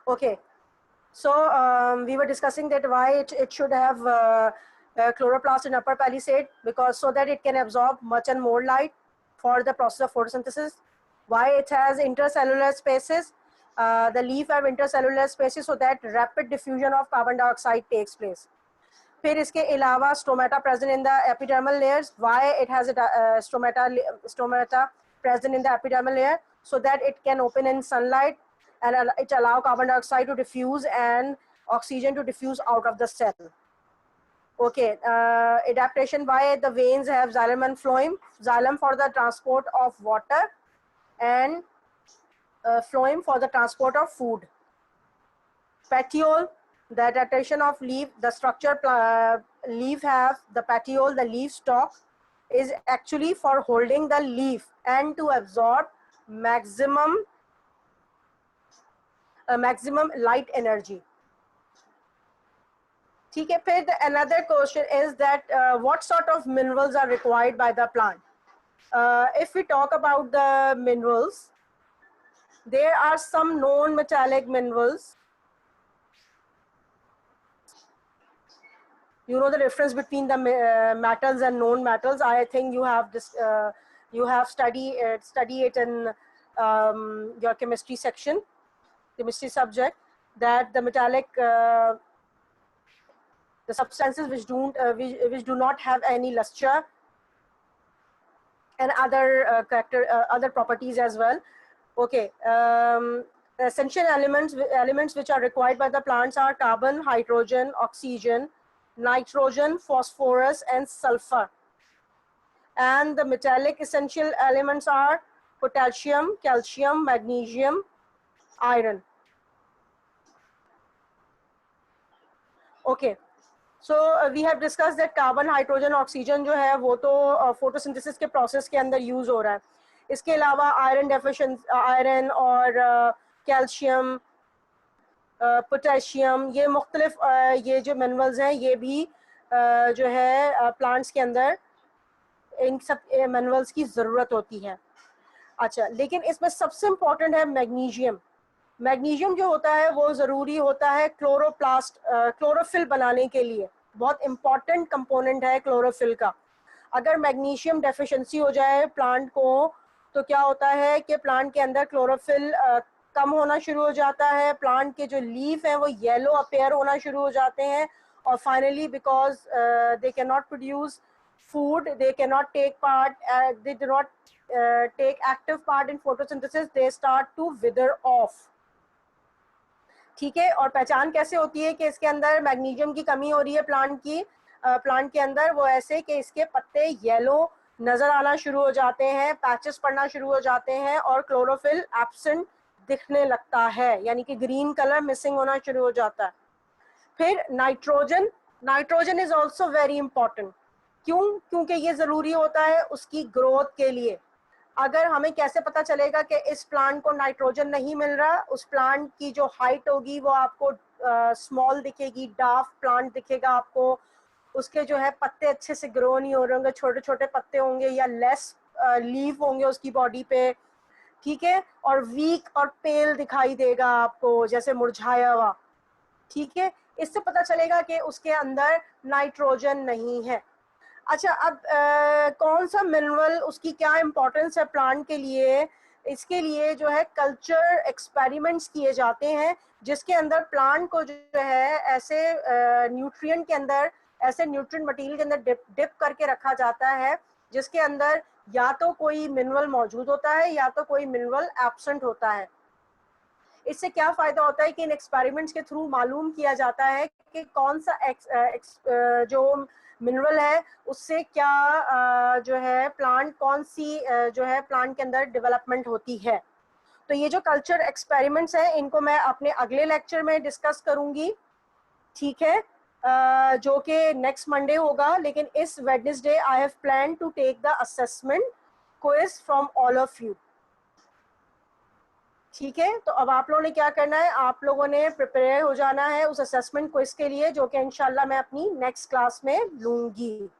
Okay, so we were discussing that why it should have chloroplast in upper palisade, because so that it can absorb much and more light for the process of photosynthesis. Why it has intercellular spaces, the leaf have intercellular spaces so that rapid diffusion of carbon dioxide takes place. फिर इसके अलावा stomata present in the epidermal layers. Why it has stomata present in the epidermal layer, so that it can open in sunlight and it allow carbon dioxide to diffuse and oxygen to diffuse out of the cell. Okay, adaptation by the veins have xylem and phloem. Xylem for the transport of water and phloem for the transport of food. Petiole, the adaptation of leaf, the structure leaf have the petiole, the leaf stalk is actually for holding the leaf and to absorb maximum light energy. ठीक है. फिर another question is that what sort of minerals are required by the plant. If we talk about the minerals, there are some known metallic minerals. You know the difference between the metals and known metals. I think you have this. You have study it in your chemistry section, chemistry subject. That the metallic, the substances which which do not have any luster and other other properties as well. Okay. Essential elements which are required by the plants are carbon, hydrogen, oxygen, nitrogen, phosphorus and sulfur. And the metallic essential elements are potassium, calcium, magnesium, iron. Okay, so we have discussed that carbon, hydrogen, oxygen जो है वो तो photosynthesis के process के अंदर use हो रहा है. इसके अलावा iron deficiency, iron और calcium, पोटेशियम, ये मुख्तलिफ ये जो मिनरल्स हैं ये भी जो है प्लांट्स के अंदर इन सब मिनरल्स की ज़रूरत होती है. अच्छा, लेकिन इसमें सबसे इम्पोर्टेंट है मैग्नीशियम. मैग्नीशियम जो होता है वो ज़रूरी होता है क्लोरोफिल बनाने के लिए. बहुत इम्पॉर्टेंट कंपोनेंट है क्लोरोफिल का. अगर मैग्नीशियम डेफिशिएंसी हो जाए प्लांट को तो क्या होता है कि प्लांट के अंदर क्लोरोफिल कम होना शुरू हो जाता है. प्लांट के जो लीफ हैं वो येलो अपेयर होना शुरू हो जाते हैं और finally because they can not produce food, they cannot take part, they do not take active part in photosynthesis, they start to wither off. ठीक है. और पहचान कैसे होती है कि इसके अंदर मैग्नीशियम की कमी हो रही है प्लांट के अंदर? वो ऐसे कि इसके पत्ते येलो नजर आना शुरू हो जाते हैं, पैचेस पड़ना शुरू हो जाते हैं और क्लोरोफिल एब्सेंट दिखने लगता है, यानी कि ग्रीन कलर मिसिंग होना शुरू हो जाता है. फिर nitrogen is also very important. क्यों? क्योंकि ये ज़रूरी होता है उसकी ग्रोथ के लिए. अगर हमें कैसे पता चलेगा कि इस प्लांट को नाइट्रोजन नहीं मिल रहा? उस प्लांट की जो हाइट होगी वो आपको स्मॉल दिखेगी, डार्क प्लांट दिखेगा आपको. उसके जो है पत्ते अच्छे से ग्रो नहीं हो रहे होंगे, छोटे छोटे पत्ते होंगे या लेस लीफ होंगे उसकी बॉडी पे. ठीक है. और वीक और पेल दिखाई देगा आपको, जैसे मुरझाया हुआ. ठीक है. इससे पता चलेगा कि उसके अंदर नाइट्रोजन नहीं है. अच्छा, अब कौन सा मिनरल, उसकी क्या इम्पोर्टेंस है प्लांट के लिए? इसके लिए जो है कल्चर एक्सपेरिमेंट्स किए जाते हैं जिसके अंदर प्लांट को जो है ऐसे न्यूट्रिएंट के अंदर, ऐसे न्यूट्रिएंट मटेरियल के अंदर डिप करके रखा जाता है जिसके अंदर या तो कोई मिनरल मौजूद होता है या तो कोई मिनरल एब्सेंट होता है. इससे क्या फ़ायदा होता है कि इन एक्सपेरिमेंट्स के थ्रू मालूम किया जाता है कि कौन सा जो मिनरल है उससे क्या जो है प्लांट, कौन सी जो है प्लांट के अंदर डेवलपमेंट होती है. तो ये जो कल्चर एक्सपेरिमेंट्स हैं इनको मैं अपने अगले लेक्चर में डिस्कस करूंगी. ठीक है. जो कि नेक्स्ट मंडे होगा. लेकिन इस Wednesday I have plan to take the assessment quiz from all of you. ठीक है. तो अब आप लोगों ने क्या करना है, आप लोगों ने प्रिपेयर हो जाना है उस असेसमेंट क्विज के लिए, जो कि इंशाल्लाह मैं अपनी नेक्स्ट क्लास में लूंगी.